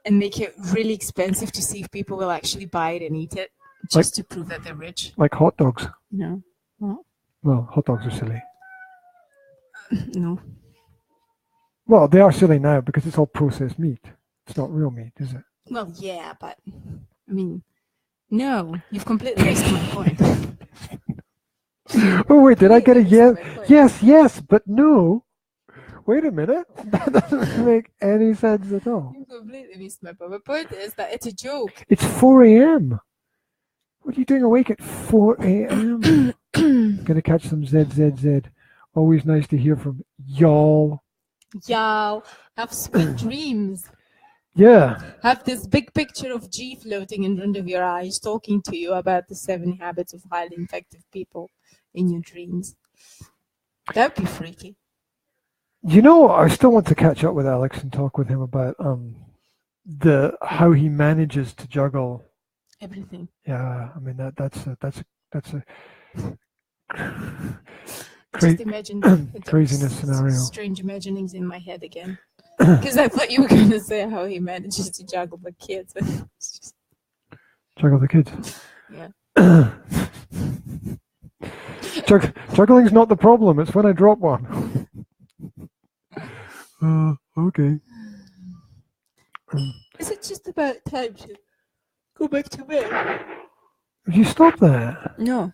and make it really expensive to see if people will actually buy it and eat it, just to prove that they're rich. Like hot dogs. No. What? Well, hot dogs are silly. No. Well, they are silly now because it's all processed meat. It's not real meat, is it? Well, yeah, but I mean, No, you've completely missed my point. Oh wait, did I get a yes? Yes, but no. Wait a minute. That doesn't make any sense at all. You completely missed my point. My point is that it's a joke. It's 4 a.m. What are you doing awake at 4 a.m.? Gonna catch some ZZZ. Always nice to hear from y'all. Y'all have sweet dreams. Yeah. Have this big picture of G floating in front of your eyes, talking to you about the 7 habits of highly effective people in your dreams. That'd be freaky. You know, I still want to catch up with Alex and talk with him about how he manages to juggle everything. Yeah, I mean that's a Just imagine craziness scenario. Strange imaginings in my head again. Because I thought you were going to say how he manages to juggle the kids. Juggle the kids? Yeah. Juggling's not the problem. It's when I drop one. Okay. Is it just about time to go back to bed? Would you stop that? No.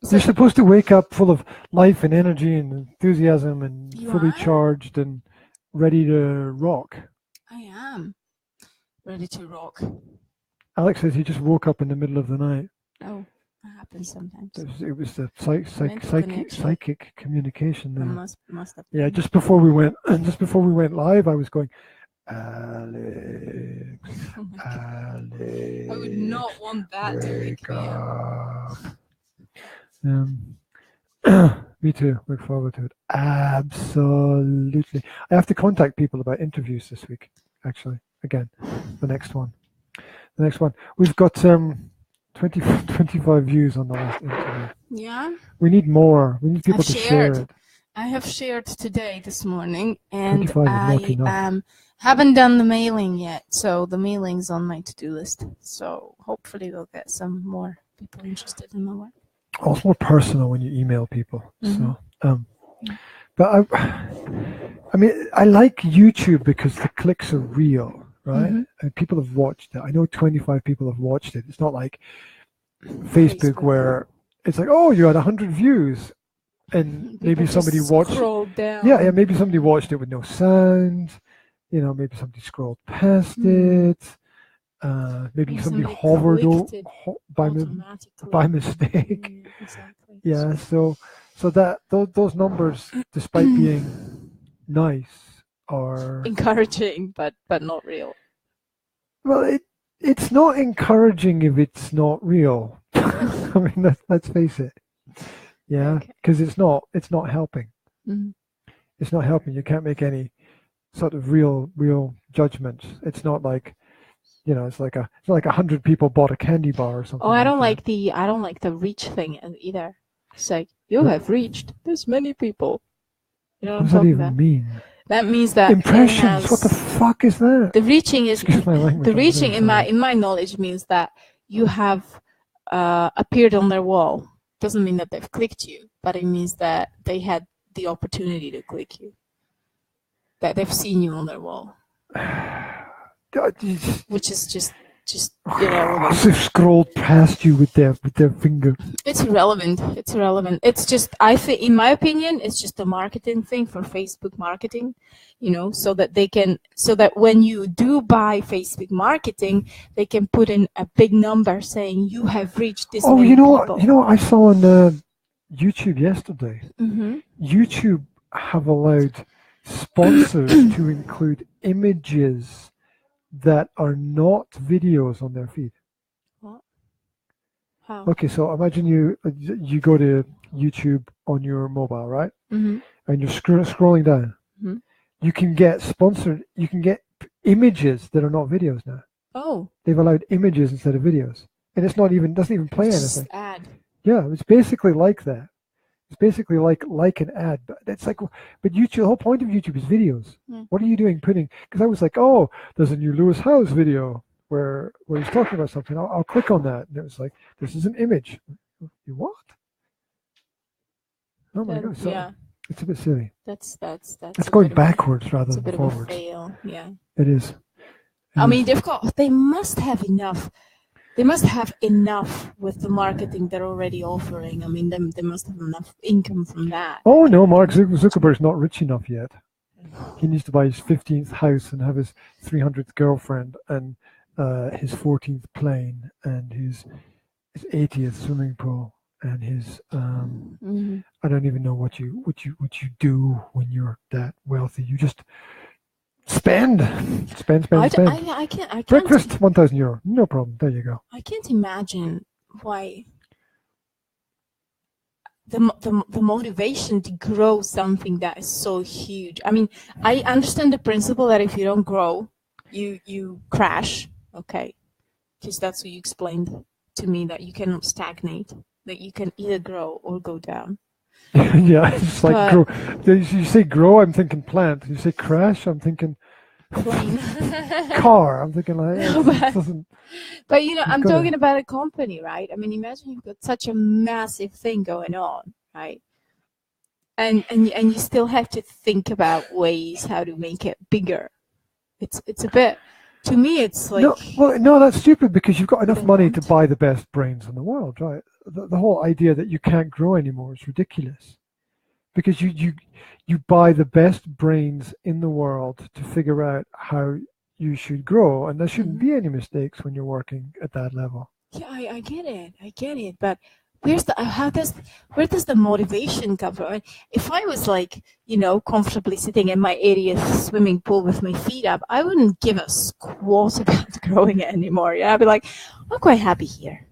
You're supposed to wake up full of life and energy and enthusiasm and fully charged and ready to rock. I am ready to rock. Alex says he just woke up in the middle of the night. Oh, that happens sometimes. It was the psychic communication there. Must have been. Yeah, just before we went live, I was going, Alex, Oh my Alex. God. I would not want that to wake me up. Me too. Look forward to it. Absolutely. I have to contact people about interviews this week. Actually, again, the next one. We've got 25 views on the last interview. Yeah. We need more. We need people to share it. I have shared today, this morning, and 25 is I haven't done the mailing yet. So the mailing's on my to-do list. So hopefully we'll get some more people interested in my work. Oh, it's more personal when you email people. Mm-hmm. So, but I mean, I like YouTube because the clicks are real, right? Mm-hmm. And people have watched it. I know 25 people have watched it. It's not like Facebook where it's like, oh, you had 100 views, and People maybe somebody watched. Down. Yeah, maybe somebody watched it with no sound. You know, maybe somebody scrolled past it. Maybe somebody hovered by mistake. Exactly. Yeah, so that those numbers, despite being nice, are encouraging, but not real. Well, it's not encouraging if it's not real. I mean, let's face it. Yeah, because it's not helping. Mm-hmm. It's not helping. You can't make any sort of real judgments. It's not like, you know, it's like 100 people bought a candy bar or something. Oh, I don't like the reach thing either. It's like, you have reached this many people. You know what does that even mean? That means that impressions. What the fuck is that? The reaching is the reaching in my knowledge means that you have appeared on their wall. Doesn't mean that they've clicked you, but it means that they had the opportunity to click you. That they've seen you on their wall. Which is just you know, they've scrolled past you with their finger. It's irrelevant. It's just, I think, in my opinion, it's just a marketing thing for Facebook marketing, you know, so that when you do buy Facebook marketing, they can put in a big number saying you have reached this many people. You know what I saw on YouTube yesterday? Mm-hmm. YouTube have allowed sponsors to include images that are not videos on their feed. What? How? Okay, so imagine you go to YouTube on your mobile, right? Mm-hmm. And you're scrolling down. Mm-hmm. You can get sponsored. You can get images that are not videos now. Oh. They've allowed images instead of videos, and it's doesn't even play anything. Just ad. Yeah, it's basically like that. It's basically like an ad, but it's like, but YouTube. The whole point of YouTube is videos. Mm. What are you doing? Because I was like, oh, there's a new Lewis Howes video where he's talking about something. I'll click on that, and it was like, this is an image. You what? Oh my God! So yeah. It's a bit silly. That's It's going backwards rather than forwards. Fail. Yeah. It is. I mean, they must have enough They must have enough with the marketing they're already offering. I mean, they must have enough income from that. Oh no, Mark Zuckerberg's not rich enough yet. He needs to buy his 15th house and have his 300th girlfriend and his 14th plane and his 80th swimming pool and his I don't even know what you do when you're that wealthy. You just spend. I can't. Breakfast, €1,000. No problem. There you go. I can't imagine why the motivation to grow something that is so huge. I mean, I understand the principle that if you don't grow, you crash. Okay, because that's what you explained to me, that you cannot stagnate, that you can either grow or go down. Yeah, it's like grow. You say grow, I'm thinking plant. You say crash, I'm thinking plane. Car. I'm thinking like but you know, I'm talking about a company, right? I mean, imagine you've got such a massive thing going on, right? And you still have to think about ways how to make it bigger. It's a bit, to me, it's like no, that's stupid, because you've got enough money to buy the best brains in the world, right? The whole idea that you can't grow anymore is ridiculous, because you buy the best brains in the world to figure out how you should grow, and there shouldn't be any mistakes when you're working at that level. Yeah, I get it, but where does the motivation come from? If I was like, you know, comfortably sitting in my 80th swimming pool with my feet up, I wouldn't give a squat about growing it anymore. Yeah, I'd be like, I'm quite happy here.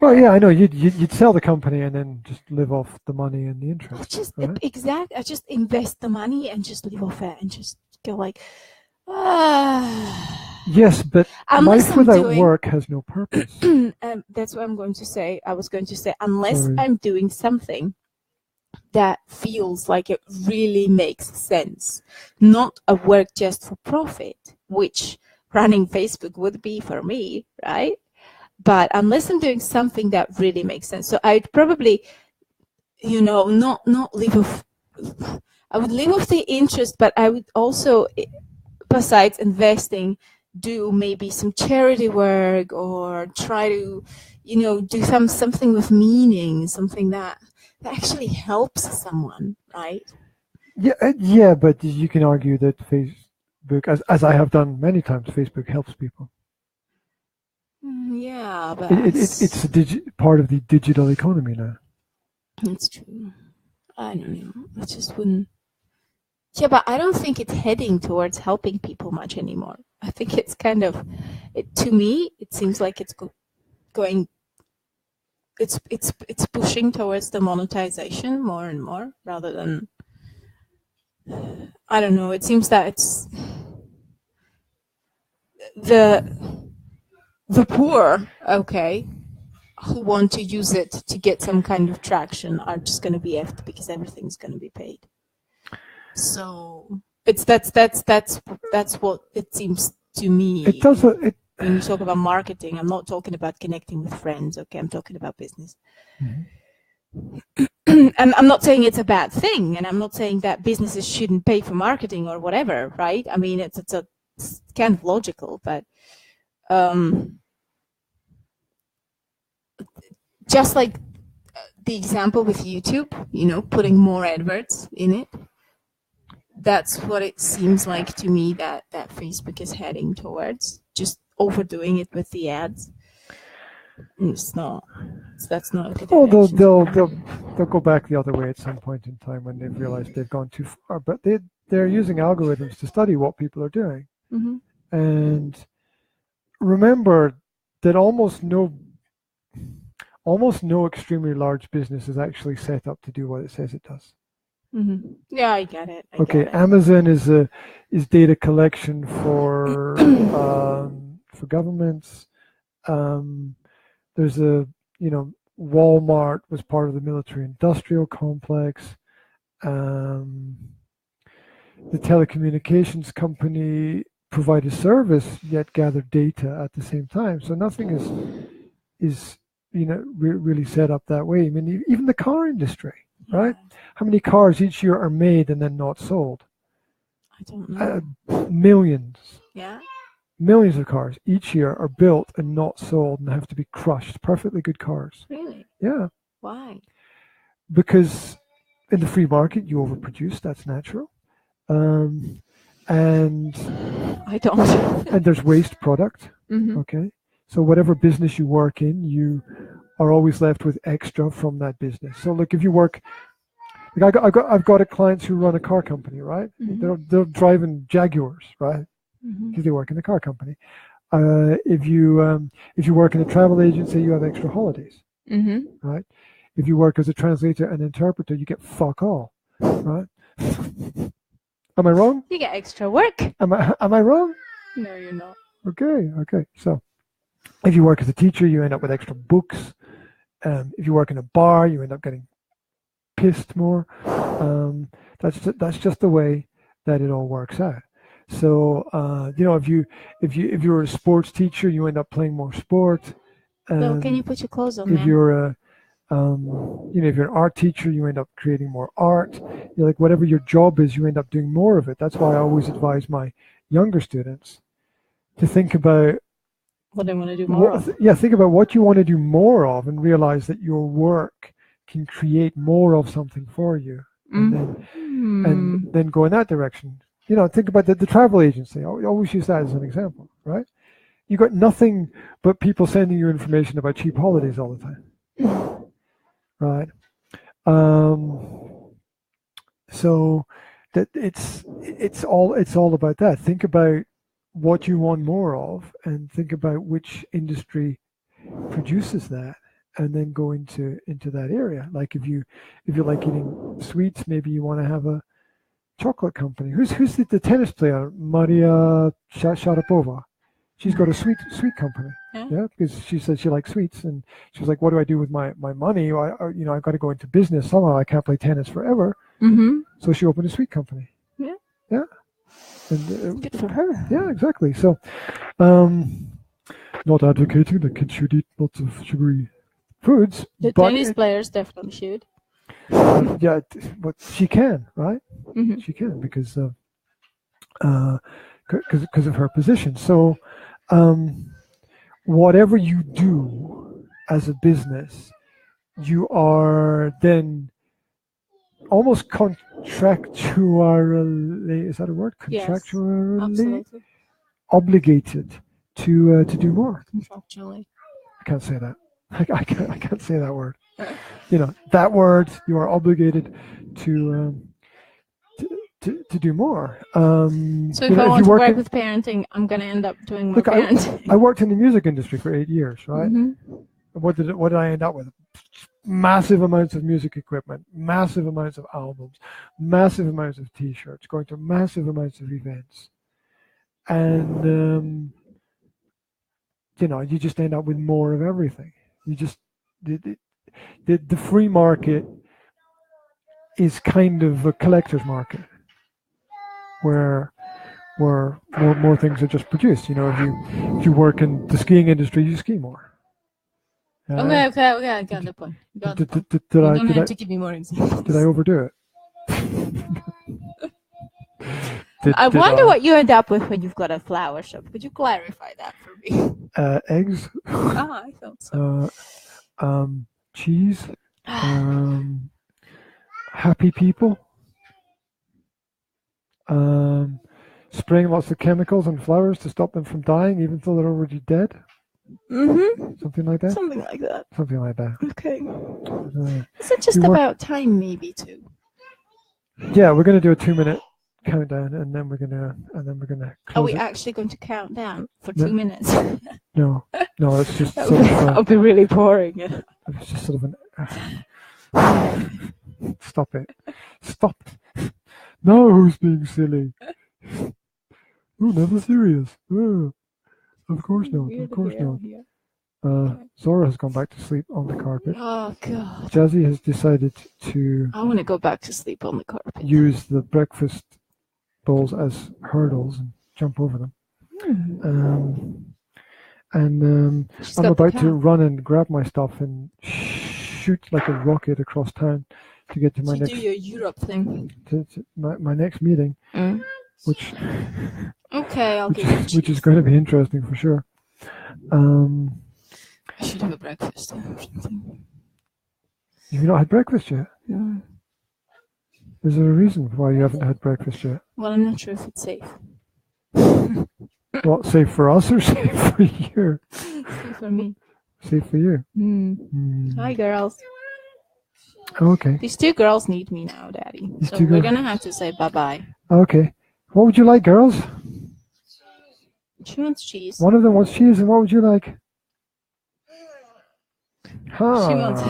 Well, yeah, I know. You'd sell the company and then just live off the money and the interest. I just invest the money and just live off it and just go like, Yes, but life without work has no purpose. That's what I'm going to say. I was going to say, unless I'm doing something that feels like it really makes sense, not a work just for profit, which running Facebook would be for me, right? But unless I'm doing something that really makes sense, so I'd probably, you know, not live off. I would live off the interest, but I would also, besides investing, do maybe some charity work or try to, you know, do something with meaning, something that actually helps someone, right? Yeah, but you can argue that Facebook, as I have done many times, Facebook helps people. Yeah, but it's part of the digital economy now. It's true. I don't know. I just wouldn't. Yeah, but I don't think it's heading towards helping people much anymore. I think it's kind of, to me, it seems like it's going. It's pushing towards the monetization more and more, rather than. I don't know. It seems that it's the poor, okay, who want to use it to get some kind of traction are just going to be effed because everything's going to be paid. So that's what it seems to me. It does. When you talk about marketing, I'm not talking about connecting with friends. Okay, I'm talking about business. And I'm not saying it's a bad thing, and I'm not saying that businesses shouldn't pay for marketing or whatever, right? I mean, it's kind of logical, but just like the example with YouTube, you know, putting more adverts in it. That's what it seems like to me that Facebook is heading towards, just overdoing it with the ads. It's not. That's not. Well, they'll go back the other way at some point in time when they've realized they've gone too far. But they're using algorithms to study what people are doing, and remember that almost no extremely large business is actually set up to do what it says it does. Yeah, I get it. Amazon is data collection for governments. There's Walmart was part of the military-industrial complex. The telecommunications company provided service yet gathered data at the same time. So nothing is really set up that way. I mean, even the car industry, right? How many cars each year are made and then not sold? I don't know. Millions. Yeah. millions of cars each year are built and not sold and have to be crushed. Perfectly good cars. Really? Yeah. Why? Because in the free market, you overproduce. That's natural. And I don't. and there's waste product. Mm-hmm. Okay. So whatever business you work in, you are always left with extra from that business. So look, if you work, like I've got clients who run a car company, right? Mm-hmm. They're driving Jaguars, right? Mm-hmm. Because they work in the car company. If you work in a travel agency, you have extra holidays, Mm-hmm. right? If you work as a translator and interpreter, you get fuck all, right? Am I wrong? You get extra work. Am I wrong? No, you're not. Okay. So if you work as a teacher, you end up with extra books. If you work in a bar, you end up getting pissed more. That's just the way that it all works out. So if you're a sports teacher, you end up playing more sport. So can you put your clothes on, If man? you're a if you're an art teacher, you end up creating more art. Like whatever your job is, you end up doing more of it. That's why I always advise my younger students to think about what they want to do more of. Think about what you want to do more of, and realize that your work can create more of something for you, and then go in that direction. Think about the travel agency. I always use that as an example, right? You got nothing but people sending you information about cheap holidays all the time, right? So that it's all about that. Think about what you want more of, and think about which industry produces that, and then go into that area. Like if you like eating sweets, maybe you want to have a chocolate company. Who's the tennis player, Maria Sharapova? She's got a sweet company. Yeah, because she said she likes sweets, and she was like, "What do I do with my money? I've got to go into business somehow. I can't play tennis forever." Mm-hmm. So she opened a sweet company. Yeah. And, good for her. Yeah, exactly. So, not advocating that kids should eat lots of sugary foods. The tennis players definitely should. Yeah, but she can, right? Mm-hmm. She can because of her position. So, whatever you do as a business, you are then almost contractually, is that a word? Contractually obligated to do more. Contractually. I can't say that. I can't say that word. That word, you are obligated to do more. So if I want to work with parenting, I'm going to end up doing more parenting. I worked in the music industry for 8 years, right? Mm-hmm. What did I end up with? Massive amounts of music equipment, massive amounts of albums, massive amounts of T-shirts, going to massive amounts of events, and you just end up with more of everything. You just the free market is kind of a collector's market, where more things are just produced. If you work in the skiing industry, you ski more. Okay, I got the point. You don't have to give me more examples. Did I overdo it? I wonder what you end up with when you've got a flower shop. Could you clarify that for me? Eggs. I thought so. Cheese. Happy people. Spraying lots of chemicals on flowers to stop them from dying, even though they're already dead. Mm-hmm. Something like that. Okay. Is it just about time, maybe too? Yeah, we're gonna do a 2-minute countdown, and then we're gonna close. Are we actually going to count down for 2 minutes? No, it's just that would be really boring. It's just sort of Stop it. No, who's being silly? Oh, never serious. Oh, of course not. Zora has gone back to sleep on the carpet. Oh, God. Jazzy has decided to... I want to go back to sleep on the carpet. ...use the breakfast bowls as hurdles and jump over them. I'm about to run and grab my stuff and shoot like a rocket across town to get to my next... do your Europe thing. To my next meeting. which Okay, I'll give you cheese. which is going to be interesting for sure. I should have a breakfast or something. You've not had breakfast yet? No. Is there a reason why you haven't had breakfast yet? Well, I'm not sure if it's safe. What, safe for us or safe for you? Safe for me. Safe for you. Hi, girls. Okay. These two girls need me now, Daddy. These So two we're girls- gonna have to say bye-bye. Okay. What would you like, girls? She wants cheese. One of them wants cheese, and what would you like? She wants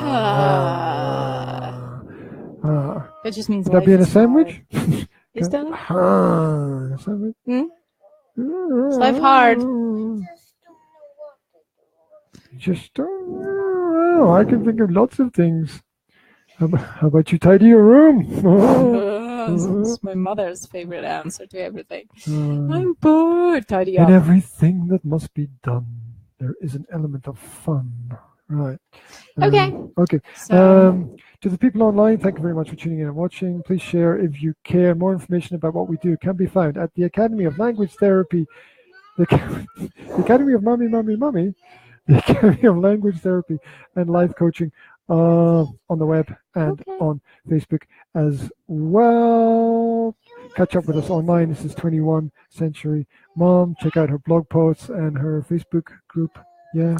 That just means Would that be in a sandwich? Is that? A sandwich? Is life hard? Just don't know. I can think of lots of things. How about you tidy your room? It's my mother's favorite answer to everything. I'm bored. Tidy up. In everything that must be done, there is an element of fun. Right. Okay. Okay. So, To the people online, thank you very much for tuning in and watching. Please share if you care. More information about what we do can be found at the Academy of Language Therapy, the Academy of Mommy, the Academy of Language Therapy and Life Coaching on the web and on Facebook as well. Catch up with us online. This is 21 Century Mom. Check out her blog posts and her Facebook group. Yeah.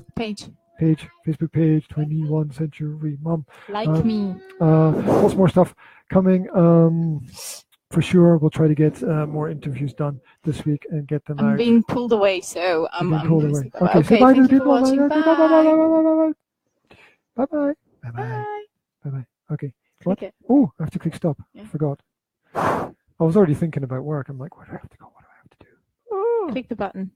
Facebook page, 21 Century Mom. Like me. Lots more stuff coming. For sure, we'll try to get more interviews done this week and get them out. I'm being pulled away, so I'm pulled away. Okay, Okay, say bye to the thank you people for watching. online. Bye. Bye bye. Bye bye. Bye Bye. bye. Bye. Okay. What? Click it. Oh, I have to click stop. Yeah. Forgot. I was already thinking about work. I'm like, where do I have to go? What do I have to do? Oh. Click the button.